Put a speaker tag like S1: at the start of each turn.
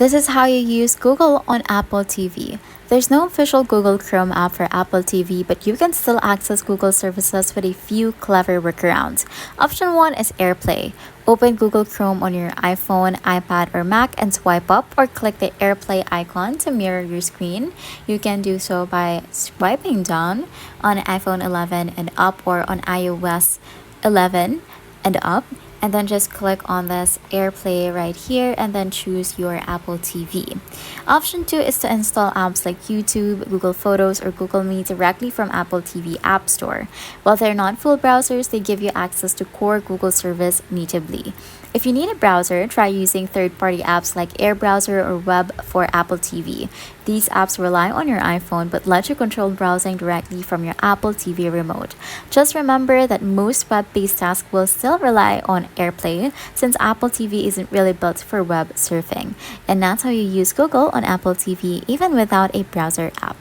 S1: This is how you use Google on Apple TV. There's no official Google Chrome app for Apple TV, but you can still access Google services with a few clever workarounds. Option 1 is AirPlay. Open Google Chrome on your iPhone, iPad, or Mac and swipe up or click the AirPlay icon to mirror your screen. You can do so by swiping down on iPhone 11 and up or on iOS 11 and up, and then just click on this AirPlay right here and then choose your Apple TV. Option 2 is to install apps like YouTube, Google Photos, or Google Meet directly from Apple TV App Store. While they're not full browsers, they give you access to core Google service natively. If you need a browser, try using third-party apps like Air Browser or Web for Apple TV. These apps rely on your iPhone but let you control browsing directly from your Apple TV remote. Just remember that most web-based tasks will still rely on AirPlay since Apple TV isn't really built for web surfing. And that's how you use Google on Apple TV even without a browser app.